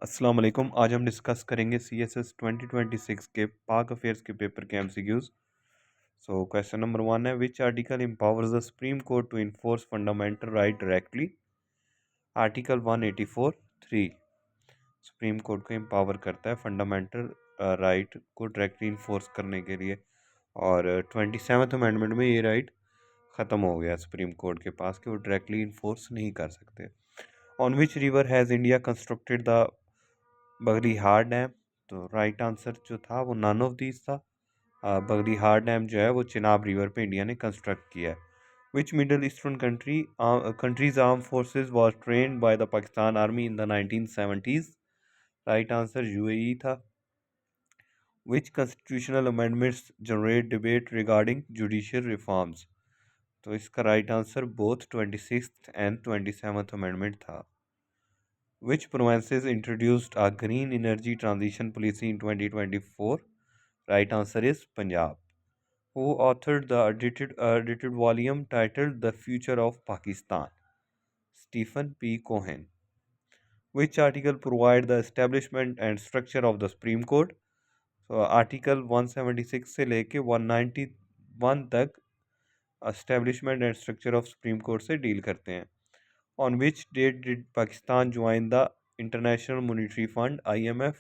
अस्सलाम वालेकुम। आज हम डिस्कस करेंगे CSS 2026 के पाक अफेयर्स के पेपर के MCQs। क्वेश्चन नंबर 1 है, which article empowers the supreme court to enforce fundamental right directly. Article 184 3 supreme court को एम्पावर करता है फंडामेंटल राइट को डायरेक्टली इन्फोर्स करने के लिए, और 27th अमेंडमेंट में ये राइट ख़त्म हो गया सुप्रीम कोर्ट के पास कि वो डायरेक्टली इन्फोर्स नहीं कर सकते। On which river has India constructed the Baglihar dam. तो राइट आंसर जो था वो नन ऑफ दीज था। बगलिहार डैम जो है वो चिनाब रिवर पे इंडिया ने कंस्ट्रक्ट किया है। Which middle eastern countries arm forces was trained by the Pakistan army in the 1970s। Right answer UAE था। Which constitutional amendments generate debate regarding judicial reforms. तो इसका right answer both 26th and 27th amendment था। Which provinces introduced a green energy transition policy in 2024? Right answer is Punjab. Who authored the edited volume titled The Future of Pakistan? Stephen P. Cohen. Which article provide the establishment and structure of the Supreme Court? So Article 176 से लेके 191 तक establishment and structure of Supreme Court से deal करते हैं। On which date did Pakistan join the International Monetary Fund IMF?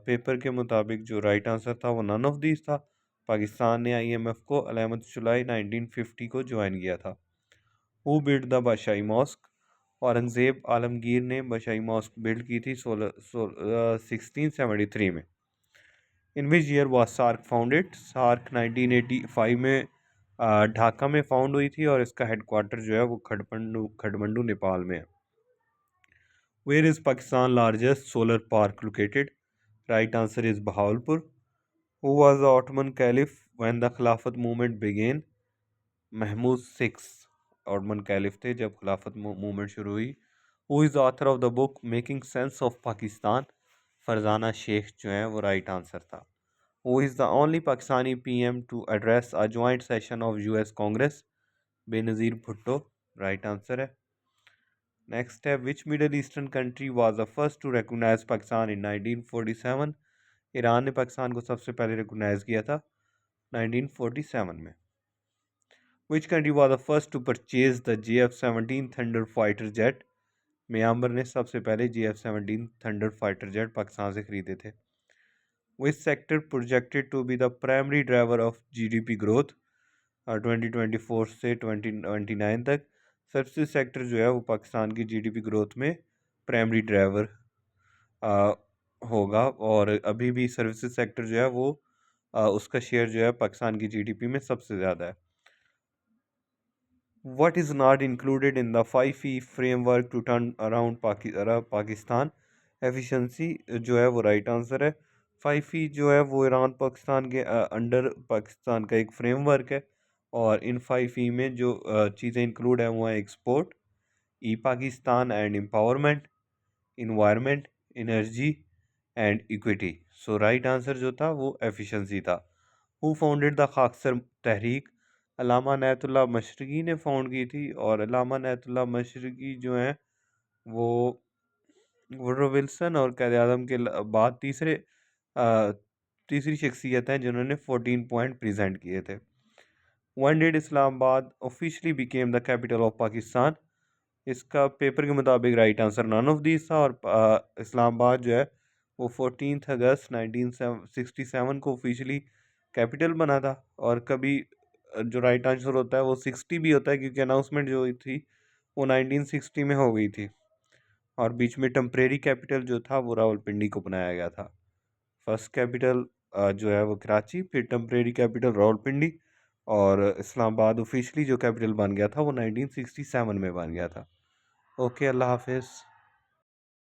Paper के मुताबिक जो right answer था वो नन ऑफ दीज था। पाकिस्तान ने IMF को 11 जुलाई 1950 को ज्वाइन किया था। Who build the Badshahi mosque? Aurangzeb Alamgir ने बादशाही मॉस्क बिल्ड की थी 1673 में। In which year was SAARC founded? SAARC 1985 में ढाका में फाउंड हुई थी और इसका हेडक्वार्टर जो है वो खडमंडू नेपाल में है। Where is Pakistan largest solar park located? Right answer is Bahawalpur. Who was the Ottoman caliph when the Khilafat movement began? Mahmud six Ottoman caliph थे जब खिलाफत मूवमेंट शुरू हुई। Who is the author of the book making sense of Pakistan? Farzana Shaikh जो है वो right answer था। Who is the only Pakistani PM to address a joint session of US Congress? Benazir Bhutto right answer है। Next है, which middle eastern country was the first to recognize Pakistan in 1947? Iran ने पाकिस्तान को सबसे पहले रिकॉग्नाइज किया था 1947 में। Which country was the first to purchase the JF-17 thunder fighter jet? Myanmar ने सबसे पहले JF-17 thunder fighter jet Pakistan से खरीदे थे। Which sector projected to be the primary driver of GDP growth 2024 से 2029 तक? सर्विसेज सेक्टर जो है वो पाकिस्तान की GDP ग्रोथ में प्राइमरी ड्राइवर होगा, और अभी भी सर्विसेज सेक्टर जो है वो उसका शेयर जो है पाकिस्तान की GDP में सबसे ज़्यादा है। What is not included in the 5E framework to turn around Pakistan? Efficiency जो है वो राइट आंसर है। 5E जो है वो ईरान पाकिस्तान के अंडर पाकिस्तान का एक फ्रेमवर्क है, और इन 5E में जो चीज़ें इंक्लूड है वो है export, Pakistan and empowerment, environment, energy and equity. So right answer जो था वो एफिशिएंसी था। हु फाउंडेड द खाकसर तहरीक? अल्लामा इनायतुल्लाह मशरकी ने फाउंड की थी, और अल्लामा इनायतुल्लाह मशरकी जो हैं वो वुडरो विल्सन और क़ायद आज़म के बाद तीसरी शख्सियत हैं जिन्होंने 14 पॉइंट प्रेजेंट किए थे। When did Islamabad officially became the capital of Pakistan? इसका पेपर के मुताबिक right answer none of these था, और इस्लामाबाद जो है वो 14 अगस्त 1967 को ऑफिशियली कैपिटल बना था। और कभी जो राइट आंसर होता है वो 60 भी होता है, क्योंकि अनाउंसमेंट जो हुई थी वो 1960 में हो गई थी, और बीच में टेम्परेरी कैपिटल जो था वो रावलपिंडी को बनाया गया था। फर्स्ट कैपिटल जो है वो कराची, फिर टेम्परेरी कैपिटल रावलपिंडी, और इस्लामाबाद ऑफिशियली जो कैपिटल बन गया था वो 1967 में बन गया था। ओके, अल्लाह हाफिज़।